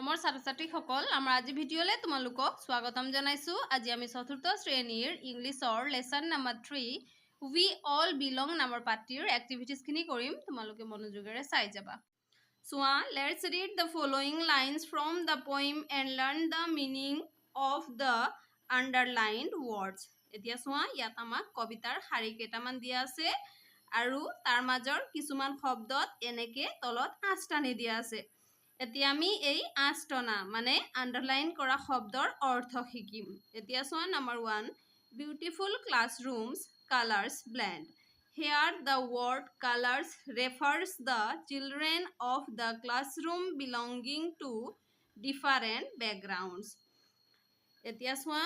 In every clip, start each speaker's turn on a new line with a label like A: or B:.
A: মৰমৰ ছাত্ৰ-ছাত্ৰীসকল আমাৰ আজি ভিডিঅ'লে তোমালোকক স্বাগতম জনাইছো। আজি আমি চতুৰ্থ শ্ৰেণীৰ ইংলিছৰ lesson number 3 we all belong নামৰ পাঠটিৰ এক্টিভিটিজখিনি কৰিম। তোমালোকে মনোযোগেৰে চাই যাবা। চোৱা, let's read the following lines from the poem and learn the meaning of the underlined words. এতিয়া চোৱা, ইয়াত আমাক কবিতাৰ শাৰী কেইটামান দিয়া আছে আৰু তাৰ মাজৰ কিছুমান শব্দত এনেকে তলত আঁচটানি দিয়া আছে। এতিয়া আমি এই আঁচটনা মানে আণ্ডাৰলাইন কৰা শব্দৰ অৰ্থ শিকিম। এতিয়া চোৱা, number 1, beautiful classrooms colours blend. Here the word colors refers the children of the classroom belonging to different backgrounds. এতিয়া চোৱা,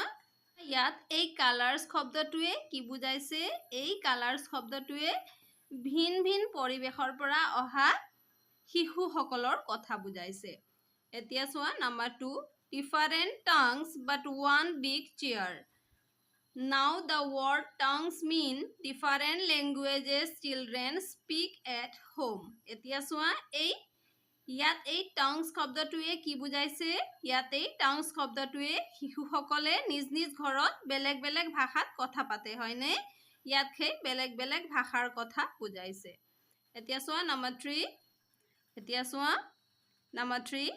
A: ইয়াত এই কালাৰ্ছ শব্দটোৱে কি বুজাইছে? এই কালাৰ্ছ শব্দটোৱে ভিন ভিন পৰিৱেশৰ পৰা অহা শিশুসকলৰ কথা বুজাইছে। এতিয়া চোৱা, number 2, different tongues but one big chair. Now the word tongues mean different languages children speak at home. এতিয়া চোৱা, ইয়াত এই tongues শব্দটোৱে কি বুজাইছে? ইয়াত এই tongues শব্দটোৱে শিশুসকলে নিজ নিজ ঘৰত বেলেগ বেলেগ ভাষাত কথা পাতে, হয়নে? ইয়াত সেই বেলেগ বেলেগ ভাষাৰ কথা বুজাইছে। এতিয়া চোৱা, number 3,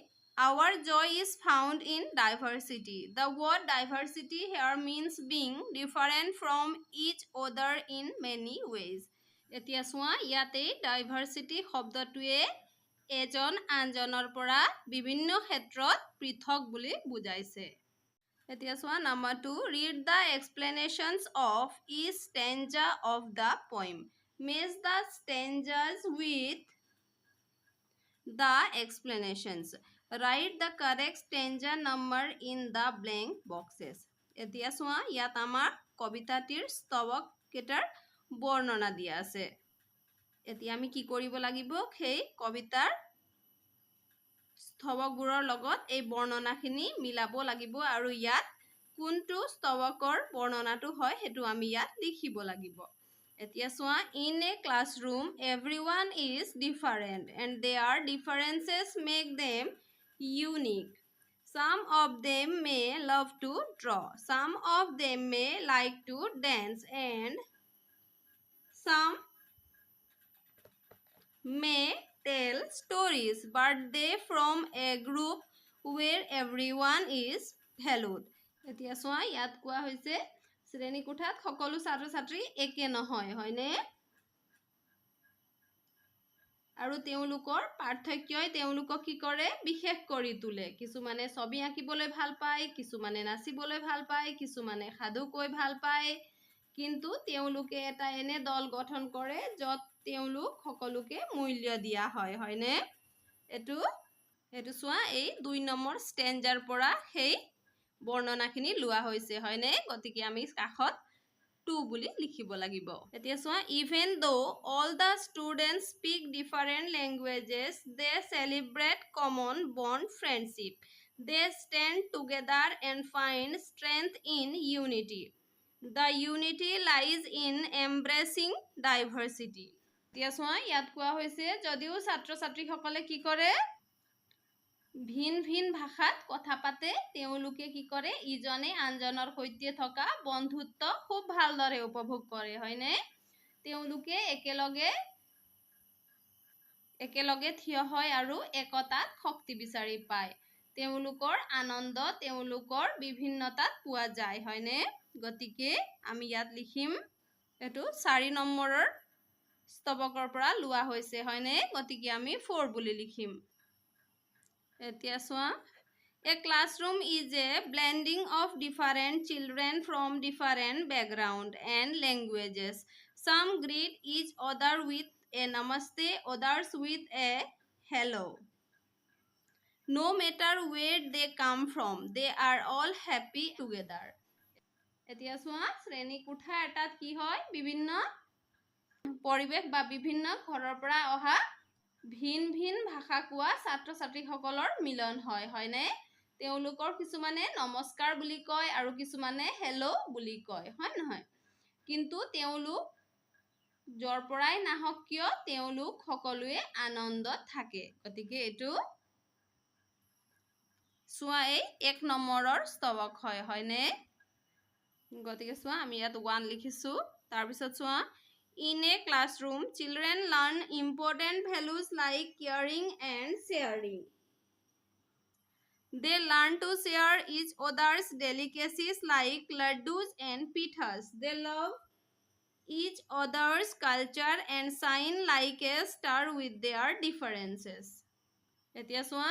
A: our joy is found in diversity. The word diversity here means being different from each other in many ways. এতিয়া চোৱা, ইয়াতে ডাইভাৰ্চিটি শব্দটোৱে এজন আনজনৰ পৰা বিভিন্ন ক্ষেত্ৰত পৃথক বুলি বুজাইছে। এতিয়া চোৱা, number 2, read the explanations of each stanza of the poem. Match the stanzas with the explanations. Write the correct stanza number in the blank boxes. এতিয়া চোৱা, ইয়াত আমাৰ কবিতাটিৰ স্তবক কেইটাৰ বৰ্ণনা দিয়া আছে। এতিয়া আমি কি কৰিব লাগিব? সেই কবিতাৰ স্তবকবোৰৰ লগত এই বৰ্ণনাখিনি মিলাব লাগিব আৰু ইয়াত কোনটো স্তবকৰ বৰ্ণনাটো হয় সেইটো আমি ইয়াত লিখিব লাগিব। এতিয়া চোৱা, in a classroom everyone is different and their differences make them unique. Some of them may love to draw, some of them may like to dance, and some may tell stories, but they from a group where everyone is valued. এতিয়া চোৱা, ইয়াত কোৱা হৈছে শ্ৰেণী কোঠাত সকলো ছাত্ৰ-ছাত্ৰী একে নহয়, হয়নে? আৰু তেওঁলোকৰ পাৰ্থক্যই তেওঁলোকক কি কৰে? বিশেষ কৰি তোলে। কিছুমানে ছবি আঁকিবলৈ ভাল পায়, কিছুমানে নাচিবলৈ ভাল পায়, কিছুমানে সাধু কৈ ভাল পায়, কিন্তু তেওঁলোকে এটা এনে দল গঠন কৰে য'ত তেওঁলোক সকলোকে মূল্য দিয়া হয়, হয়নে? এইটো চোৱা, এই 2 নম্বৰ ষ্টেঞ্জাৰ পৰা সেই বৰ্ণনাখিনি লোৱা হৈছে, হয়নে? গতিকে আমি কাষত 2 বুলি লিখিব লাগিব। এতিয়া চোৱা, even though all the students speak different languages, they celebrate common bond friendship. They stand together and find strength in unity. The unity lies in embracing diversity. এতিয়া চোৱা, ইয়াত কোৱা হৈছে যদিও ছাত্ৰ-ছাত্ৰীসকলে কি কৰে? ভিন ভিন ভাষাত কথা পাতে, তেওঁলোকে কি কৰে? ইজনে আনজনৰ সৈতে থকা বন্ধুত্ব খুব ভালদৰে উপভোগ কৰে, হয়নে? তেওঁলোকে একেলগে থিয় হয় আৰু একতাত শক্তি বিচাৰি পায়। তেওঁলোকৰ আনন্দ তেওঁলোকৰ বিভিন্নতাত পোৱা যায়, হয়নে? গতিকে আমি ইয়াত লিখিম, এইটো 4 নম্বৰৰ স্তবকৰ পৰা লোৱা হৈছে, হয়নে? গতিকে আমি 4 বুলি লিখিম। এতিয়া চোৱা, a classroom is a blending of different children from different background and languages. Some greet each other with a namaste, others with a hello. No matter where they come from, they are all happy together. এতিয়া চোৱা, শ্ৰেণী কোঠা এটাত কি হয়? বিভিন্ন পৰিৱেশ বা বিভিন্ন ঘৰৰ পৰা অহা ভিন ভিন ভাষা কোৱা ছাত্ৰ-ছাত্ৰীসকলৰ মিলন হয়, হয়নে? তেওঁলোকৰ কিছুমানে নমস্কাৰ বুলি কয় আৰু কিছুমানে হেল্ল' বুলি কয়, হয় নহয়? কিন্তু তেওঁলোক য'ৰ পৰাই নাহক কিয় তেওঁলোক সকলোৱে আনন্দত থাকে। গতিকে এইটো চোৱা এই 1 নম্বৰৰ স্তৱক হয় হয়নে গতিকে চোৱা আমি ইয়াত 1 লিখিছো তাৰ পিছত চোৱা In a classroom, children learn important values like caring and sharing. They learn to share each other's delicacies like laddus and pithas. They love each other's culture and shine like a star with their differences. এতিয়া চোৱা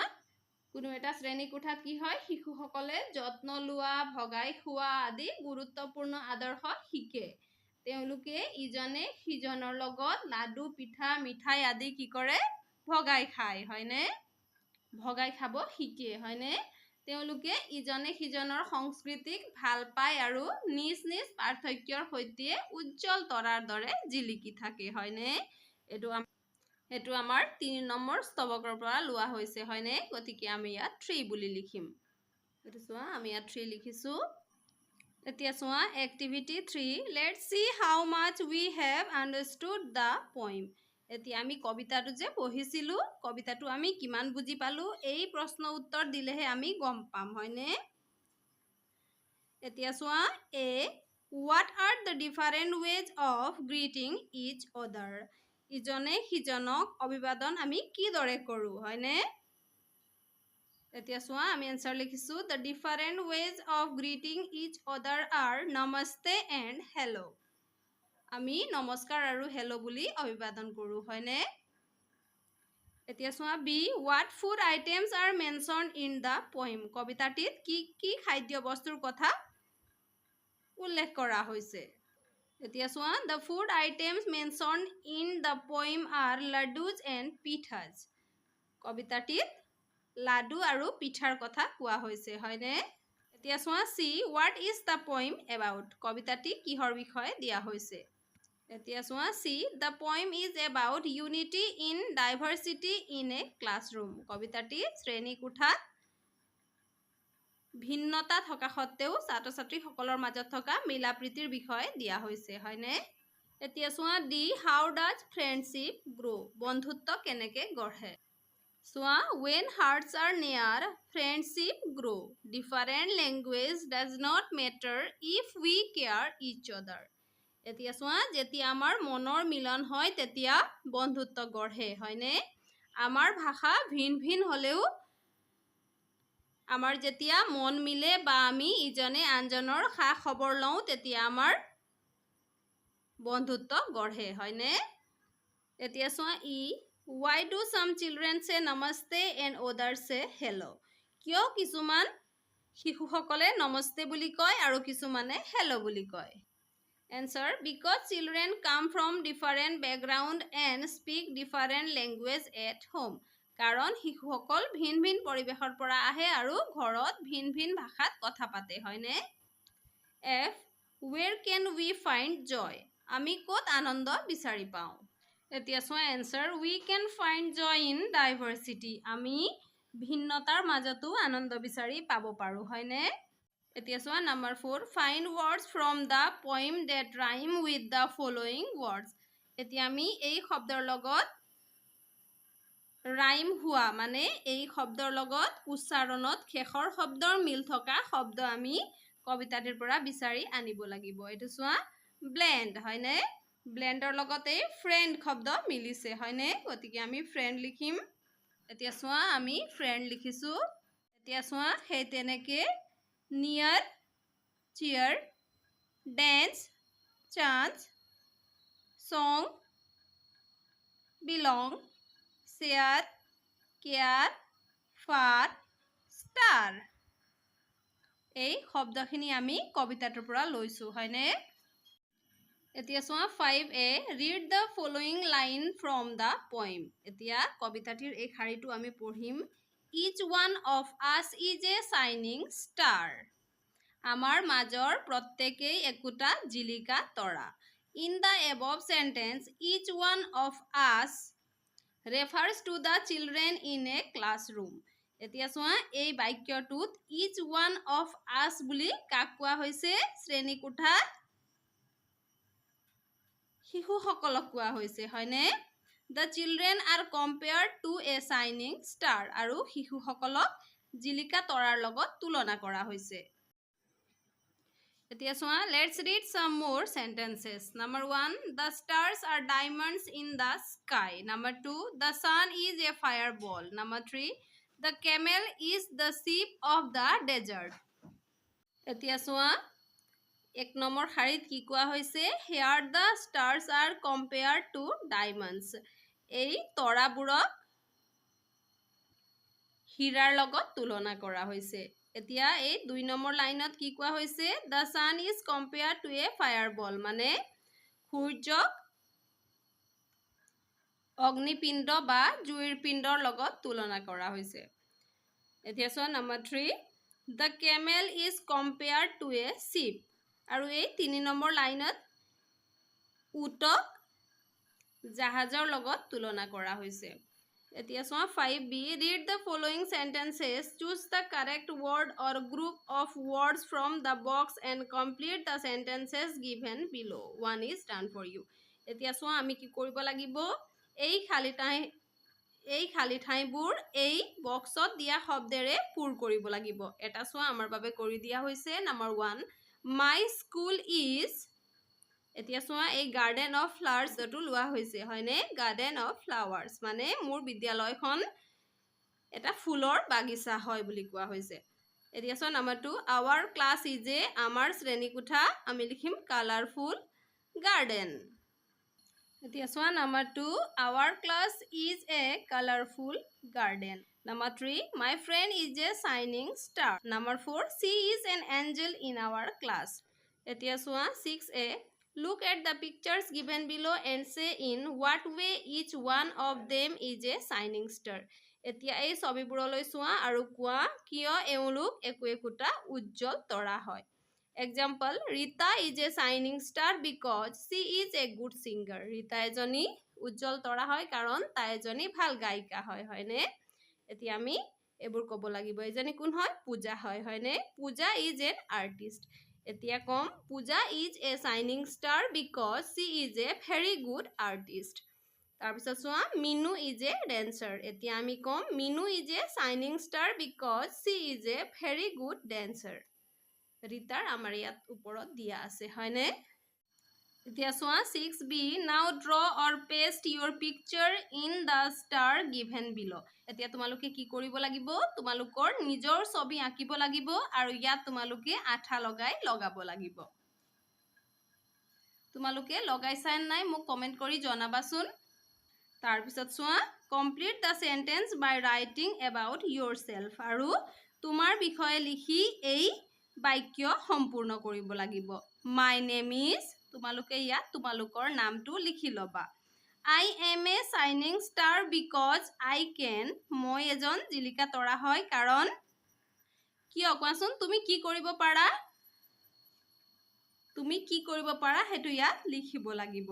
A: কোনো এটা শ্ৰেণী কোঠাত কি হয় শিশুসকলে যত্ন লোৱা ভগাই খোৱা আদি গুৰুত্বপূৰ্ণ আদৰ্শ শিকে তেওঁলোকে ইজনে সিজনৰ লগত লাডু পিঠা মিঠাই আদি কি কৰে ভগাই খায় হয়নে ভগাই খাব শিকে হয়নে তেওঁলোকে ইজনে সিজনৰ সংস্কৃতিক ভাল পায় আৰু নিজ নিজ পাৰ্থক্যৰ সৈতে উজ্জ্বল তৰাৰ দৰে জিলিকি থাকে হয়নে এটো আমাৰ 3 নম্বৰ স্তৱকৰ পৰা লোৱা হৈছে হয়নে গতিকে আমি ইয়াত 3 বুলি লিখিম এটো চোৱা আমি ইয়াত 3 লিখিছো এতিয়া চোৱা activity 3 let's see how much we have understood the poem এতিয়া আমি কবিতাটো যে পঢ়িছিলো কবিতাটো আমি কিমান বুজি পালো এই প্ৰশ্ন উত্তৰ দিলেহে আমি গম পাম হয়নে এতিয়া চোৱা a what are the different ways of greeting each other ইজনে সিজনক অভিবাদন আমি কি দৰে কৰো হয়নে এতিয়া চোৱা আমি আনসাৰ লিখিছো the different ways of greeting each other are namaste and hello আমি নমস্কাৰ আৰু হেল্লো বুলি অভিবাদন কৰো হয়নে এতিয়া চোৱা b what food items are mentioned in the poem কবিতাটিত কি খাদ্য বস্তুৰ কথা উল্লেখ কৰা হৈছে এতিয়া চোৱা the food items mentioned in the poem are laddus and pithas কবিতাটিত লাডু আৰু পিঠাৰ কথা কোৱা হৈছে হয়নে এতিয়া চোৱা see what is the poem about কবিতাটি কিহৰ বিষয়ে দিয়া হৈছে এতিয়া চোৱা see the poem is about unity in diversity in a classroom কবিতাটি শ্ৰেণী কোঠাত ভিন্নতা থকা সত্ত্বেও ছাত্ৰ ছাত্ৰী সকলৰ মাজত থকা মিলাপ্ৰীতিৰ বিষয়ে দিয়া হৈছে হয়নে এতিয়া চোৱা d how does friendship grow বন্ধুত্ব কেনেকৈ গঢ়ে চোৱা when hearts are near friendship grow different language does not matter if we care each other এতিয়া চোৱা যেতিয়া আমাৰ মনৰ মিলন হয় তেতিয়া বন্ধুত্ব গঢ়ে হয়নে আমাৰ ভাষা ভিন ভিন হলেও আমাৰ যেতিয়া মন মিলে বা আমি ইজনে আনজনৰ খা খবৰ লওঁ তেতিয়া আমাৰ বন্ধুত্ব গঢ়ে হয়নে এতিয়া চোৱা why do some children say namaste and others say hello কিয় কিছুমান শিশুসকলে নমস্তে বুলি কয় আৰু কিছুমানে হেল্লো বুলি কয় answer because children come from different background and speak different language at home কাৰণ শিশুসকল ভিন ভিন পৰিবেশৰ পৰা আহে আৰু ঘৰত ভিন ভিন ভাষাত কথা পাতে হয়নে f where can we find joy আমি ক'ত আনন্দ বিচাৰি পাওঁ এতিয়া চোৱা answer we can find joy in diversity আমি ভিন্নতাৰ মাজতো আনন্দ বিচাৰি পাব পাৰো হয়নে এতিয়া চোৱা number 4 find words from the poem that rhyme with the following words এতিয়া আমি এই শব্দৰ লগত rhyme হোৱা মানে এই শব্দৰ লগত উচ্চাৰণত শেষৰ শব্দৰ মিল থকা শব্দ আমি কবিতাটিৰ পৰা বিচাৰি আনিব লাগিব এটো চোৱা blend হয়নে ব্লেন্ডৰ লগতে ফ্ৰেন্ড শব্দ মিলিছে হয়নে গতিকে আমি ফ্ৰেন্ড লিখিম এতিয়া চোৱা আমি ফ্ৰেন্ড লিখিছো এতিয়া চোৱা হে তেনেকে near cheer dance chance song belong share care far star এই শব্দখিনি আমি কবিতাটোৰ পৰা লৈছো হয়নে এতিয়া চোৱা 5a read the following line from the poem এতিয়া কবিতাটিৰ এই শাৰীটো আমি পঢ়িম each one of us is a shining star আমাৰ মাজৰ প্ৰত্যেকেই একোটা জিলিকা তৰা in the above sentence each one of us refers to the children in a classroom এতিয়া চোৱা এই বাক্যটোত each one of us বুলি কাক কোৱা হৈছে শ্ৰেণী কোঠাত শিশুসকলক কোৱা হৈছে হয়নে the children are compared to a shining star আৰু শিশুসকলক জিলিকা তৰাৰ লগত তুলনা কৰা হৈছে এতিয়া চোৱা let's read some more sentences number 1 the stars are diamonds in the sky number 2 the sun is a fireball number 3 the camel is the sheep of the desert এতিয়া চোৱা এক নম্বৰ শাৰীত কি কোৱা হৈছে here the stars are compared to diamonds এই তৰাবোৰক হীৰাৰ লগত তুলনা কৰা হৈছে এতিয়া এই 2 নম্বৰ লাইনত কি কোৱা হৈছে the sun is compared to a fireball মানে সূৰ্যক অগ্নিপিণ্ড বা জুইৰ পিণ্ডৰ লগত তুলনা কৰা হৈছে এতিয়া চোৱা number 3 the camel is compared to a sheep আৰু এই 3 নম্বৰ লাইনত উটক জাহাজৰ লগত তুলনা কৰা হৈছে এতিয়া চোৱা 5b read the following sentences choose the correct word or group of words from the box and complete the sentences given below one is done for you এতিয়া চোৱা আমি কি কৰিব লাগিব এই খালি ঠাইবোৰ এই বক্সত দিয়া শব্দেৰে পূৰ কৰিব লাগিব এটা চোৱা আমাৰ বাবে কৰি দিয়া হৈছে নম্বৰ 1 my school is এতিয়া চোৱা এই গাৰ্ডেন অফ ফ্লাৱাৰ্স এটো লোৱা হৈছে হয়নে গাৰ্ডেন অফ ফ্লাৱাৰ্স মানে মোৰ বিদ্যালয়খন এটা ফুলৰ বাগিচা হয় বুলি কোৱা হৈছে এতিয়া চোৱা number 2 our class is a আমাৰ শ্ৰেণীকোঠা আমি লিখিম কালাৰফুল গাৰ্ডেন এতিয়া চোৱা number 2 our class is a colorful garden number 3 my friend is a shining star number 4 she is an angel in our class এতিয়া চোৱা 6a look at the pictures given below and say in what way each one of them is a shining star এতিয়া এই ছবিবোৰলৈ চোৱা আৰু কোৱা কিয় এওঁলোক একোটা উজ্জ্বল তৰা হয় example Rita is a shining star because she is a good singer Rita এজনী উজ্জ্বল তৰা হয় কাৰণ তাই এজনী ভাল গায়িকা হয় হয়নে এতিয়া আমি এবোৰ ক'ব লাগিব এজনী কোন হয় পূজা হয় হয়নে পূজা is an artist এতিয়া কম পূজা is a shining star because she is a very good artist তাৰপিছত চোৱা মিনু is a dancer এতিয়া আমি কম Minu is a shining star because she is a very good dancer ৰিতাৰ আমাৰ ইয়াত ওপৰত দিয়া আছে হয়নে এতিয়া চোৱা 6b now draw or paste your picture in the star given below এতিয়া তোমালোকে কি কৰিব লাগিব তোমালোকৰ নিজৰ ছবি আঁকিব লাগিব আৰু ইয়াত তোমালোকে আঠা লগাব লাগিব তোমালোকে লগাইছা নাই মোক কমেন্ট কৰি জনাবাচোন তাৰপিছত চোৱা complete the sentence by writing about yourself আৰু তোমাৰ বিষয়ে লিখি এই বাক্য সম্পূৰ্ণ কৰিব লাগিব my name is তোমালোকে ইয়াত তোমালোকৰ নামটো লিখি লবা I am a shining star because I can মই এজন জিলিকা তৰা হয় কাৰণ কিয় কোৱাচোন তুমি কি কৰিব পাৰা হেতু ইয়াত লিখিব লাগিব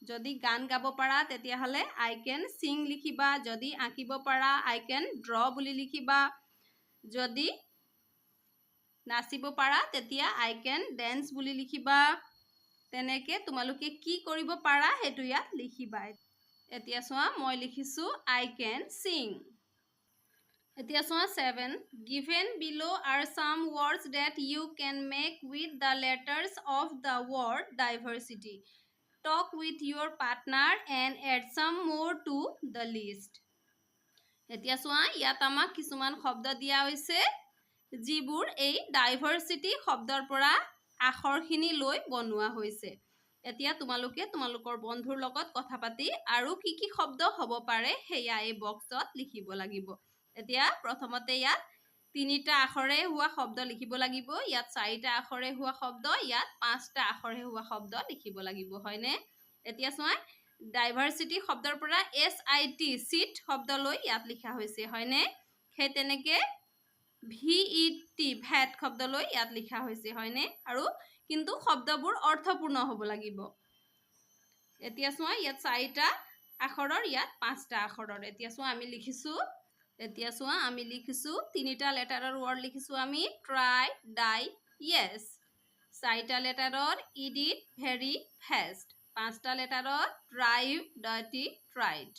A: যদি গান গাব পাৰা তেতিয়া হলে I can sing লিখিবা যদি আঁকিব পাৰা I can draw বুলি লিখিবা যদি নাচিব পাৰা তেতিয়া I can dance বুলি লিখিবা তেনেকে তোমালোকে কি কৰিব পাৰা হেতু ইয়াত লিখিবা এতিয়া চোৱা মই লিখিছো I can sing এতিয়া চোৱা 7 given below are some words that you can make with the letters of the word diversity talk with your partner and add some more to the list এতিয়া চোৱা ইয়াত আমাক কিছুমান শব্দ দিয়া হৈছে যিবোৰ এই ডাইভাৰ্সিটি শব্দৰ পৰা আখৰখিনি লৈ বনোৱা হৈছে এতিয়া তোমালোকে তোমালোকৰ বন্ধুৰ লগত কথা পাতি আৰু কি শব্দ হ'ব পাৰে হেয়া এই বক্সত লিখিব লাগিব এতিয়া প্ৰথমতে ইয়াত 3টা আখৰে হোৱা শব্দ লিখিব লাগিব ইয়াত 4টা আখৰে হোৱা শব্দ ইয়াত 5টা আখৰে হোৱা শব্দ লিখিব লাগিব হয়নে এতিয়া চোৱা ডাইভাৰ্সিটি শব্দৰ পৰা SIT সিট শব্দ লৈ ইয়াত লিখা হৈছে হয়নে সেই তেনেকে VET ভেট শব্দ লৈ ইয়াত লিখা হৈছে হয়নে আৰু কিন্তু শব্দবোৰ অৰ্থপূৰ্ণ হ'ব লাগিব এতিয়া চোৱা ইয়াত 4টা আখৰৰ ইয়াত 5টা আখৰৰ এতিয়া চোৱা আমি লিখিছো 3টা লেটাৰৰ ৱৰ্ড লিখিছো আমি try die yes 4টা লেটাৰৰ eat it very fast 5টা লেটাৰৰ drive dirty tried